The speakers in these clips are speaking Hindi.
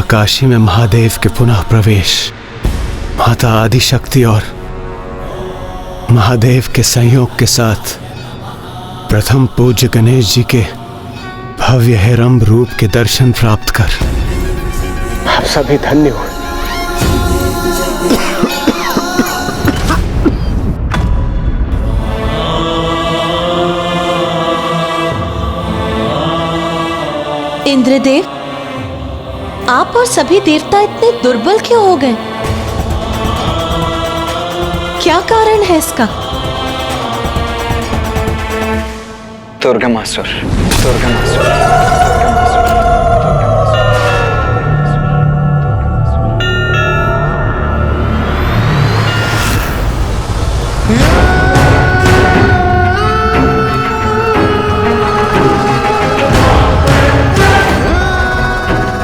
काशी में महादेव के पुनः प्रवेश, माता आदिशक्ति और महादेव के संयोग के साथ प्रथम पूज्य गणेश जी के भव्य हेरंब रूप के दर्शन प्राप्त कर आप सभी धन्य हो। इंद्रदेव, आप और सभी देवता इतने दुर्बल क्यों हो गए? क्या कारण है इसका? दुर्गमासुर।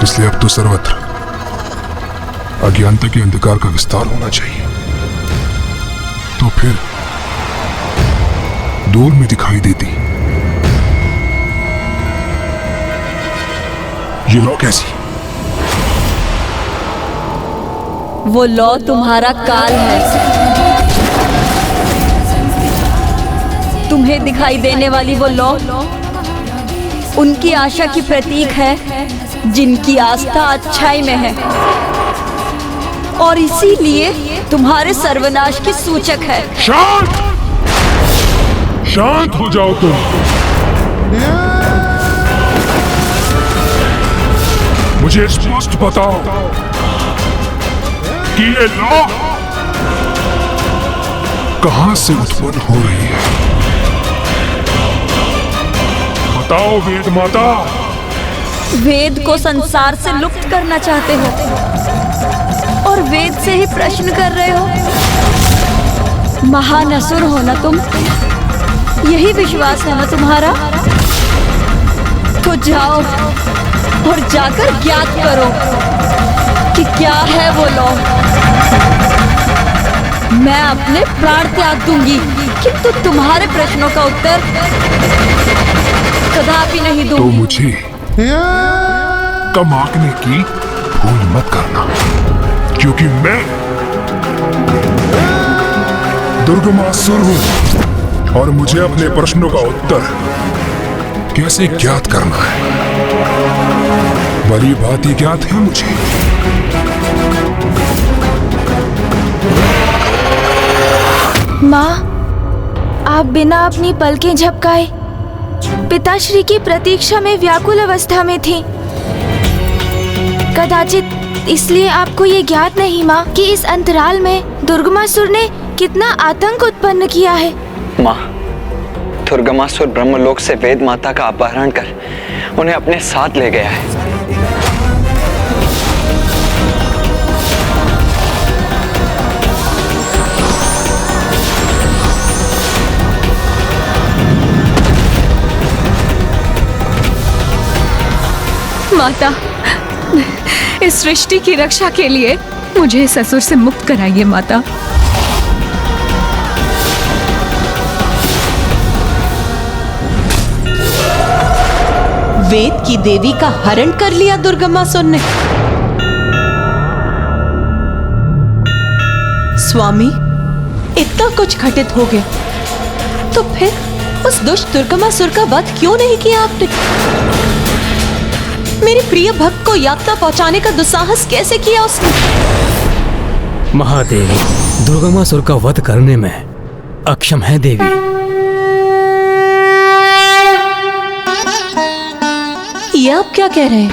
इसलिए अब तो सर्वत्र अज्ञानता के अंधकार का विस्तार होना चाहिए, तो फिर दूर में दिखाई देती ये लौ कैसी? वो लौ तुम्हारा काल है। तुम्हें दिखाई देने वाली वो लौ उनकी आशा की प्रतीक है, जिनकी आस्था अच्छाई में है, और इसीलिए तुम्हारे सर्वनाश की सूचक है। शांत हो जाओ तुम। मुझे स्पष्ट बताओ कि ये लौ कहां से उत्पन्न हो रही है? बताओ वेद माता। वेद को संसार से लुप्त करना चाहते हो और वेद से ही प्रश्न कर रहे हो? महान असुर हो ना तुम, यही विश्वास है ना तुम्हारा? तो जाओ और जाकर ज्ञात करो कि क्या है वो लौ। मैं अपने प्राण त्याग दूंगी, किंतु तुम्हारे प्रश्नों का उत्तर कदापि नहीं दूंगी। तो मुझे कम आंकने की भूल मत करना, क्योंकि मैं दुर्गमासुर हूं और मुझे अपने प्रश्नों का उत्तर कैसे ज्ञात करना है, भली बात ही ज्ञात है मुझे। माँ, आप बिना अपनी पलकें झपकाए पिताश्री की प्रतीक्षा में व्याकुल अवस्था में थी। कदाचित इसलिए आपको ये ज्ञात नहीं माँ कि इस अंतराल में दुर्गमासुर ने कितना आतंक उत्पन्न किया है। माँ, दुर्गमासुर ब्रह्मलोक से वेद माता का अपहरण कर उन्हें अपने साथ ले गया है। माता, इस सृष्टि की रक्षा के लिए मुझे इस असुर से मुक्त कराइए माता। वेद की देवी का हरण कर लिया दुर्गमासुर ने। स्वामी, इतना कुछ घटित हो गया, तो फिर उस दुष्ट दुर्गमासुर का वध क्यों नहीं किया आपने? मेरे प्रिय भक्त को यातना पहुंचाने का दुस्साहस कैसे किया उसने? महादेवी दुर्गमासुर का वध करने में अक्षम है देवी। ये आप क्या कह रहे हैं?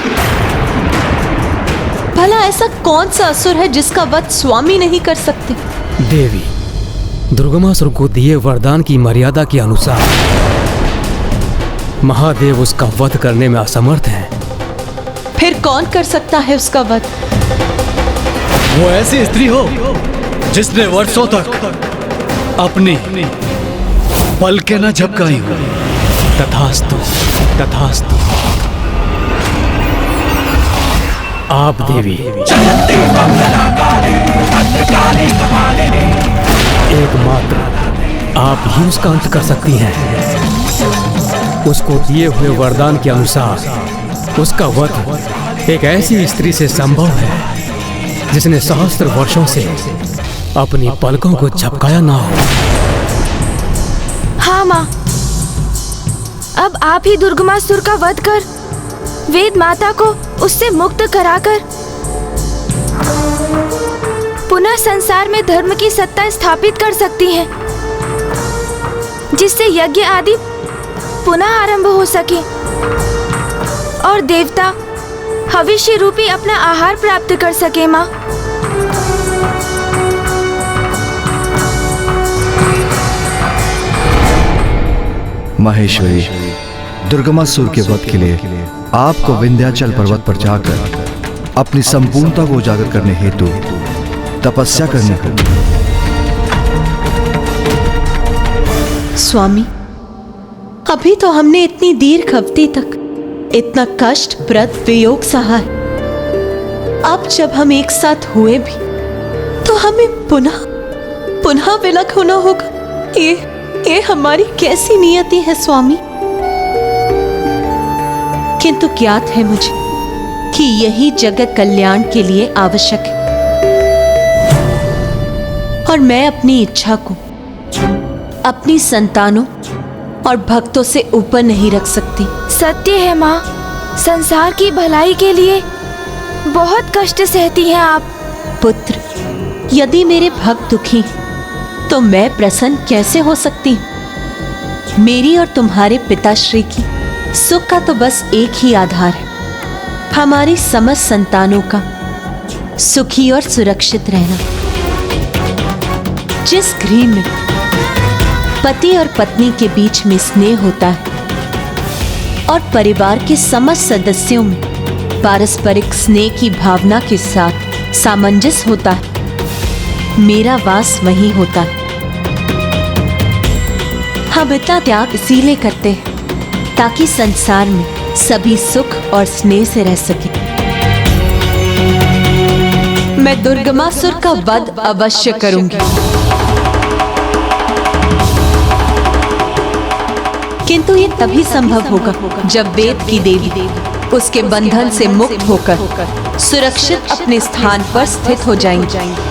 भला ऐसा कौन सा असुर है जिसका वध स्वामी नहीं कर सकते? देवी, दुर्गमासुर को दिए वरदान की मर्यादा के अनुसार महादेव उसका वध करने में असमर्थ हैं। फिर कौन कर सकता है उसका वध? वो ऐसी स्त्री हो जिसने वर्षों तक अपनी पलकें न झपकाई हो। तथास्तु, तथास्तु। आप देवी एकमात्र आप ही उसका अंत कर सकती हैं। उसको दिए हुए वरदान के अनुसार उसका वध एक ऐसी स्त्री से संभव है जिसने सहस्त्र वर्षों से अपनी पलकों को झपकाया ना हो। हाँ माँ, अब आप ही दुर्गमासुर का वध कर वेद माता को उससे मुक्त कराकर पुनः संसार में धर्म की सत्ता स्थापित कर सकती हैं, जिससे यज्ञ आदि पुनः आरंभ हो सके और देवता भविष्य रूपी अपना आहार प्राप्त कर सके। माँ, महेश्वरी, दुर्गमासुर के वध के लिए आपको विंध्याचल पर्वत पर जाकर अपनी संपूर्णता को उजागर करने हेतु तपस्या करनी होगी। स्वामी, अभी तो हमने इतनी दीर्घ अवधि तक इतना कष्टप्रद वियोग सहा है। अब जब हम एक साथ हुए भी तो हमें पुनः विलग होना होगा। ये हमारी कैसी नियति है स्वामी। किंतु ज्ञात है मुझे कि यही जगत कल्याण के लिए आवश्यक है और मैं अपनी इच्छा को अपनी संतानों और भक्तों से ऊपर नहीं रख सकती। सत्य है माँ, संसार की भलाई के लिए बहुत कष्ट सहती हैं आप। पुत्र, यदि मेरे भक्त दुखी तो मैं प्रसन्न कैसे हो सकती हूँ? मेरी और तुम्हारे पिताश्री की सुख का तो बस एक ही आधार है, हमारी समस्त संतानों का सुखी और सुरक्षित रहना। जिस गृह में पति और पत्नी के बीच में स्नेह होता है और परिवार के समस्त सदस्यों में पारस्परिक स्नेह की भावना के साथ सामंजस्य होता है, मेरा वास वहीं होता है। हम इतना त्याग इसीलिए करते हैं ताकि संसार में सभी सुख और स्नेह से रह सके। मैं दुर्गमासुर का वध अवश्य करूंगी, किंतु ये तभी संभव होगा जब वेद की देवी उसके बंधन से मुक्त होकर सुरक्षित अपने स्थान पर स्थित हो जाएंगी।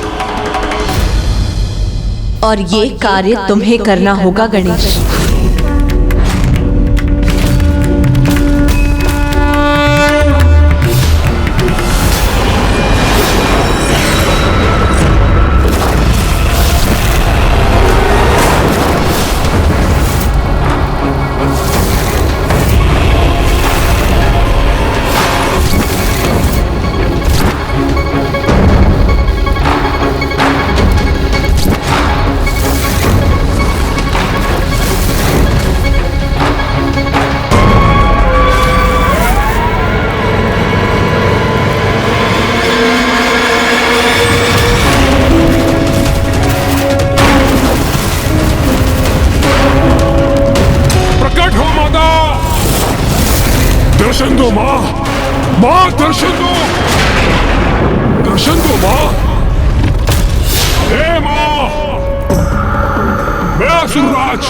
और ये कार्य तुम्हें करना होगा गणेश। दर्शन दो माँ, माँ दर्शन दो, दर्शन दो माँ। हे माँ, मैं असुरराज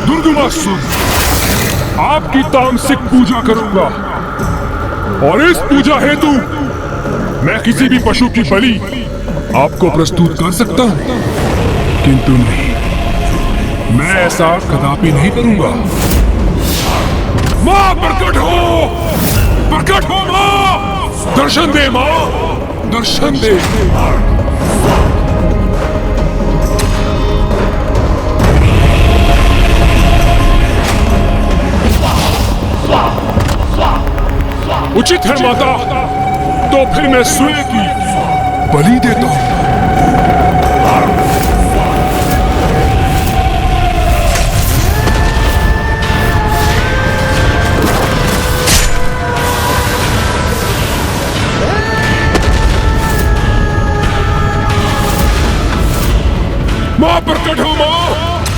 दुर्गमासुर आपकी तामसिक पूजा करूंगा और इस पूजा हेतु मैं किसी भी पशु की बलि आपको प्रस्तुत कर सकता हूं, किंतु नहीं, मैं ऐसा कदापि नहीं करूंगा। माँ प्रकट हो माँ, दर्शन दे माँ, दर्शन दे। उचित है माता, तो फिर मैं स्वयं की बलि देता हूं। मां प्रकट हो मां,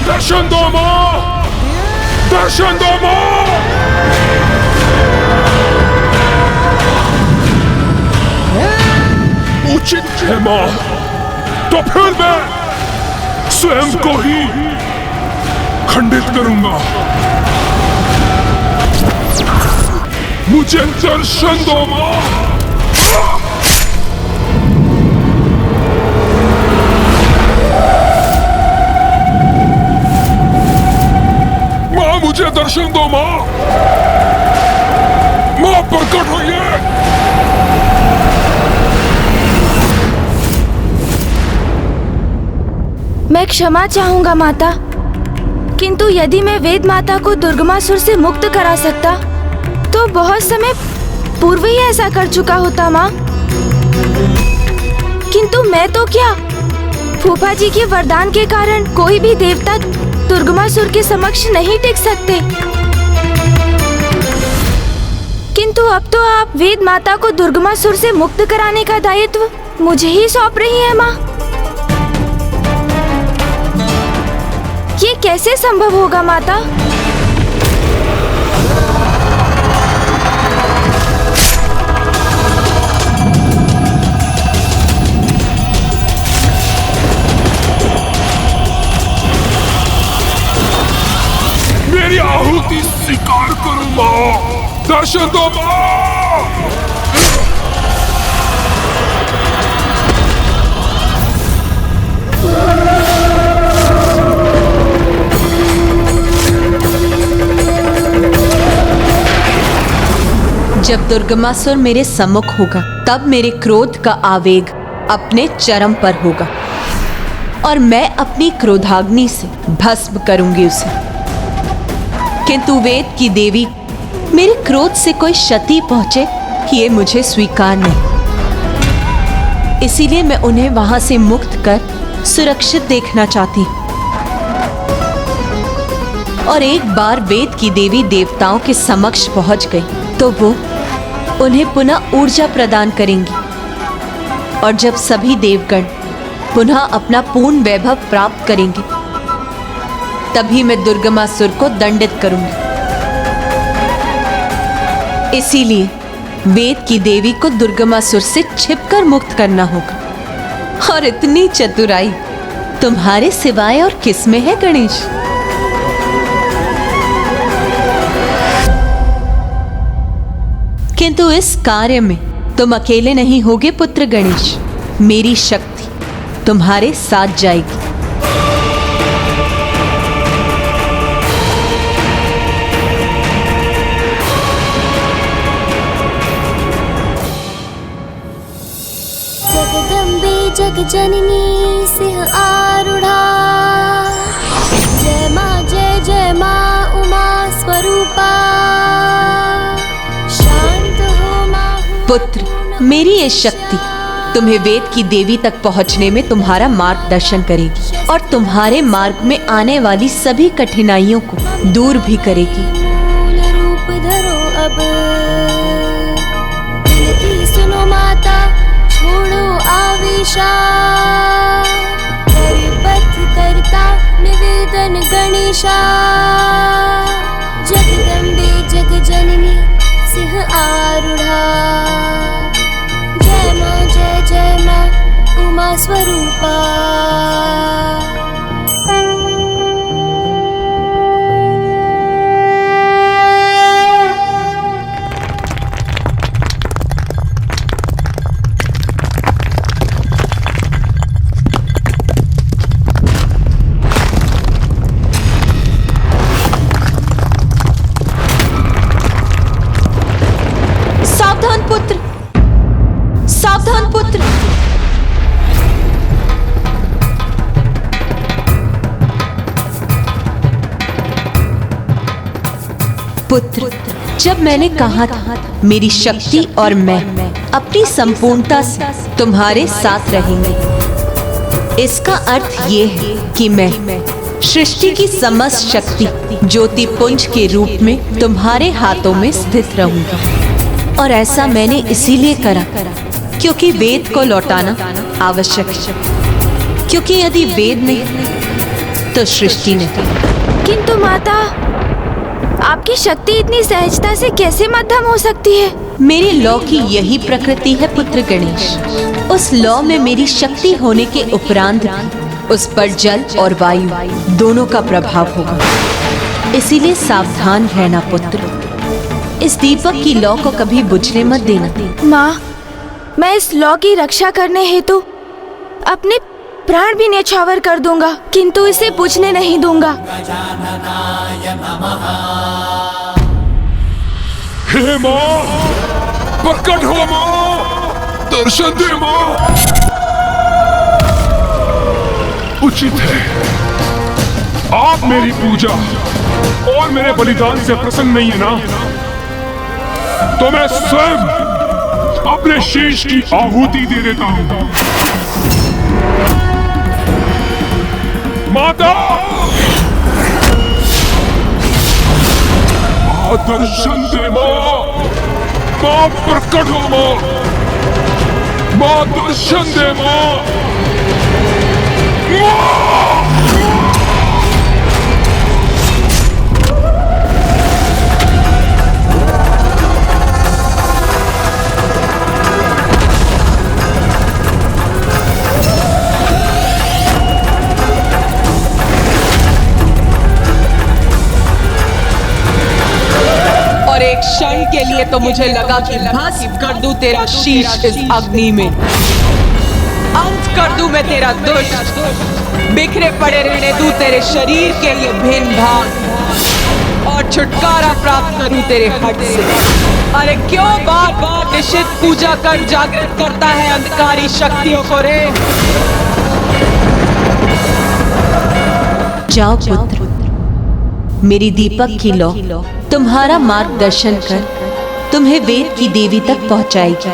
दर्शन दो मां, दर्शन दो मां। उचित है मां, तो फिर मैं स्वयं को ही खंडित करूंगा। मुझे दर्शन दो मां, दर्शन दो माँ। माँ प्रकट होइए। मैं क्षमा चाहूंगा माता, किंतु यदि मैं वेद माता को दुर्गमासुर से मुक्त करा सकता तो बहुत समय पूर्व ही ऐसा कर चुका होता माँ। किंतु मैं तो क्या, फूफा जी के वरदान के कारण कोई भी देवता दुर्गमासुर के समक्ष नहीं टिक सकते। किंतु अब तो आप वेद माता को दुर्गमासुर से मुक्त कराने का दायित्व मुझे ही सौंप रही है माँ। ये कैसे संभव होगा माता? मेरी आहुति स्वीकार करो माँ। दर्शन दो माँ। जब दुर्गमासुर मेरे सम्मुख होगा तब मेरे क्रोध का आवेग अपने चरम पर होगा और मैं अपनी क्रोधाग्नि से भस्म करूंगी उसे। किंतु वेद की देवी मेरे क्रोध से कोई क्षति पहुंचे ये मुझे स्वीकार नहीं। इसीलिए मैं उन्हें वहां से मुक्त कर सुरक्षित देखना चाहती हूं। और एक बार वेद की देवी देवताओं के समक्ष पहुंच गई तो वो उन्हें पुनः ऊर्जा प्रदान करेंगी। और जब सभी देवगण पुनः अपना पूर्ण वैभव प्राप्त करेंगे तभी मैं दुर्गमासुर को दंडित करूंगी। इसीलिए वेद की देवी को दुर्गमासुर से छिपकर मुक्त करना होगा। और इतनी चतुराई तुम्हारे सिवाय और किस में है गणेश? किंतु इस कार्य में तुम अकेले नहीं होगे पुत्र गणेश। मेरी शक्ति तुम्हारे साथ जाएगी। जगदम्बे जगजननी सिंह आरूढ़ा, जय माँ उमा स्वरूपा। पुत्र, मेरी ये शक्ति तुम्हें वेद की देवी तक पहुंचने में तुम्हारा मार्गदर्शन करेगी और तुम्हारे मार्ग में आने वाली सभी कठिनाइयों को दूर भी करेगी। रूप धरो अब, विनती सुनो माता, छोड़ो आवेशा। परिपथ करता निवेदन गणेशा, जगदम्बे जगजननी सिंह आरूढ़ा। जय माँ उमा स्वरूपा। सावधान पुत्र, सावधान पुत्र। पुत्र, जब मैंने कहा था मेरी शक्ति और मैं अपनी संपूर्णता से तुम्हारे साथ रहेंगे, इसका अर्थ ये है कि मैं सृष्टि की समस्त शक्ति ज्योति पुंज के रूप में तुम्हारे हाथों में स्थित रहूंगी। और ऐसा मैंने इसीलिए करा क्योंकि वेद को लौटाना आवश्यक है, क्योंकि यदि वेद नहीं तो सृष्टि नहीं। किंतु माता, आपकी शक्ति इतनी सहजता से कैसे मध्यम हो सकती है? मेरे लौ की यही प्रकृति है पुत्र गणेश। उस लौ में मेरी शक्ति होने के उपरांत उस पर जल और वायु दोनों का प्रभाव होगा। इसीलिए सावधान रहना पुत्र। इस दीपक की लौ को कभी बुझने मत देना। माँ, मैं इस लौ की रक्षा करने हेतु अपने प्राण भी न्यौछावर कर दूंगा, किंतु इसे पूछने नहीं दूंगा। हे माँ, प्रकट हो माँ, दर्शन दे माँ। उचित है, आप मेरी पूजा और मेरे बलिदान से प्रसन्न नहीं है ना, तो मैं स्वयं अपने शीश की आहुति दे देता हूं। माता, दर्शन दे माँ, माँ प्रकट हो माँ, माँ दर्शन दे माँ, और एक क्षण के लिए तो मुझे लगा कि भस्म कर दूं तेरा शीश इस अग्नि में, अंत कर दूं मैं तेरा दुष्ट, बिखरे पड़े रहने दूं तेरे शरीर के लिए भिन्न भाग, और छुटकारा प्राप्त करूं तेरे हट से। अरे क्यों बार बार निश्चित पूजा कर जागृत करता है अंधकारी शक्तियों को रे? जाओ पुत्र, मेरी दीपक की लौ तुम्हारा मार्गदर्शन कर तुम्हें वेद की देवी तक पहुंचाएगी।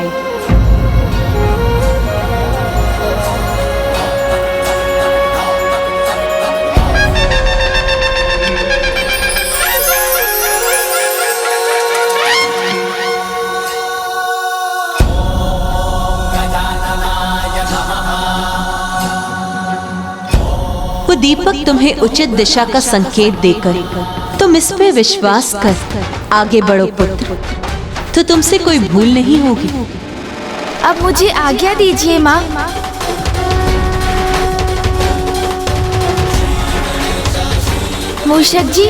वो दीपक तुम्हें उचित दिशा का संकेत देकर तुम इस पे विश्वास कर आगे बढ़ो पुत्र, तो तुमसे कोई भूल नहीं होगी। अब मुझे आज्ञा दीजिए माँ। मूषक जी,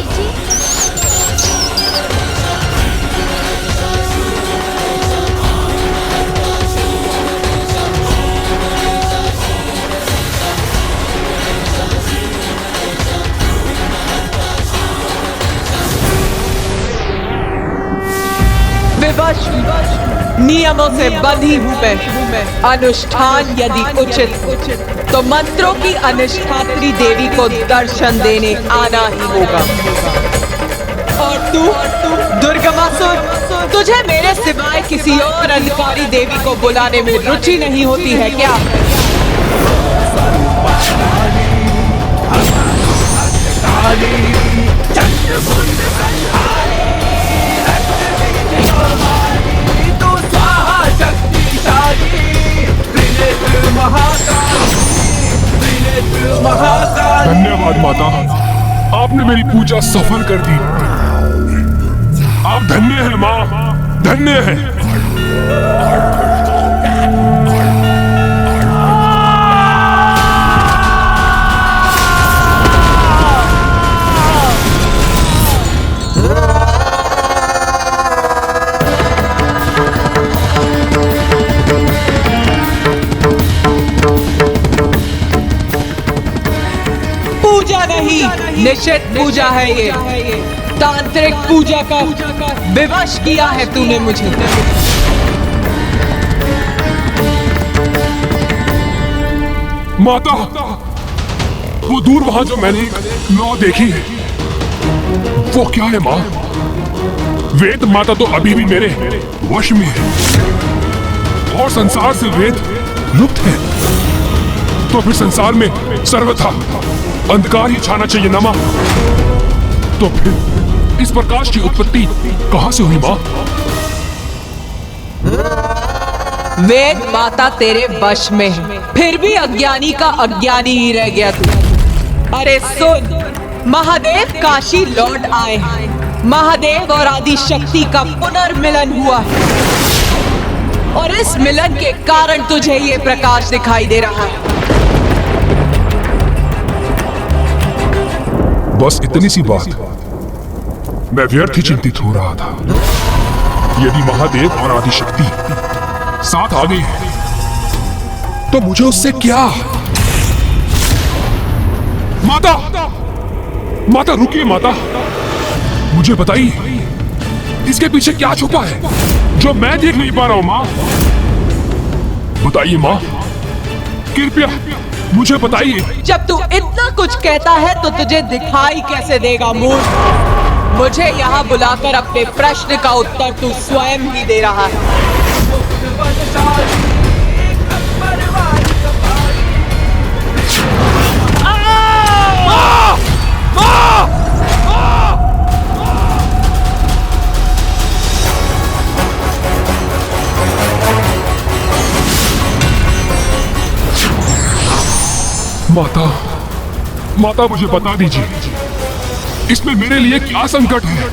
विवश नियमों से बंधी हूँ मैं, अनुष्ठान यदि उचित तो मंत्रों की अनुष्ठात्री देवी को दर्शन देने आना ही होगा। और तू दुर्गमासुर, तुझे मेरे सिवाय किसी और अंधकारी देवी को बुलाने में रुचि नहीं होती है क्या? धन्यवाद माता, आपने मेरी पूजा सफल कर दी। आप धन्य हैं माँ, धन्य हैं। पूजा नहीं, निश्चित पूजा है ये। तांत्रिक पूजा का विवश किया है तूने मुझे। माता, वो दूर वहां जो मैंने लौ देखी, वो क्या है माँ? वेद माता तो अभी भी मेरे वश में है और संसार से वेद लुप्त है, तो फिर संसार में सर्वथा अंधकार ही छाना चाहिए ना माँ? तो फिर इस प्रकाश की उत्पत्ति कहां से हुई माँ? वेद माता तेरे वश में है, फिर भी अज्ञानी का अज्ञानी ही रह गया तू। अरे सुन, महादेव काशी लौट आए हैं। महादेव और आदि शक्ति का पुनर्मिलन हुआ है और इस मिलन के कारण तुझे ये प्रकाश दिखाई दे रहा है। बस इतनी सी बात, मैं व्यर्थ ही चिंतित हो रहा था। यदि महादेव और आदि शक्ति साथ आ गई है तो मुझे उससे क्या? माता, माता रुकिए माता, मुझे बताइए इसके पीछे क्या छुपा है जो मैं देख नहीं पा रहा हूँ माँ? बताइए माँ, कृपया मुझे बताइए। जब तू इतना कुछ कहता है तो तुझे दिखाई कैसे देगा मूर्ख? मुझे यहाँ बुलाकर अपने प्रश्न का उत्तर तू स्वयं ही दे रहा है। माता, माता मुझे बता दीजिए इसमें मेरे लिए क्या संकट है?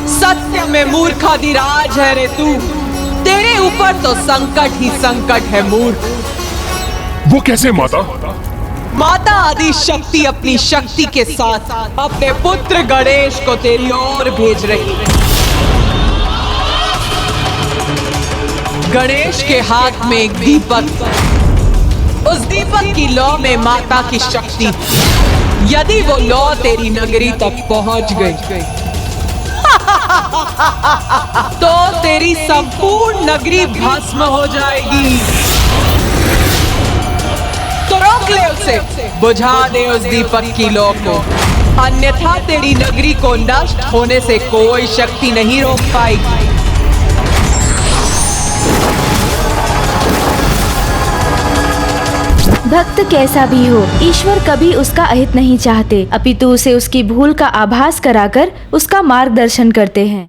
सत्य में मूर्खाधिराज है रे तू। तेरे ऊपर तो संकट ही संकट है मूर्ख। वो कैसे माता? माता आदि शक्ति अपनी शक्ति के साथ अपने पुत्र गणेश को तेरी ओर भेज रही है। गणेश के हाथ में एक दीपक, उस दीपक की लौ में माता की शक्ति। यदि वो लौ तेरी नगरी तक पहुंच गई तो तेरी संपूर्ण नगरी भस्म हो जाएगी। तो रोक ले उसे, बुझा दे उस दीपक की लौ को, अन्यथा तेरी नगरी को नष्ट होने से कोई शक्ति नहीं रोक पाएगी। भक्त कैसा भी हो, ईश्वर कभी उसका अहित नहीं चाहते, अपितु उसे उसकी भूल का आभास कराकर उसका मार्गदर्शन करते हैं।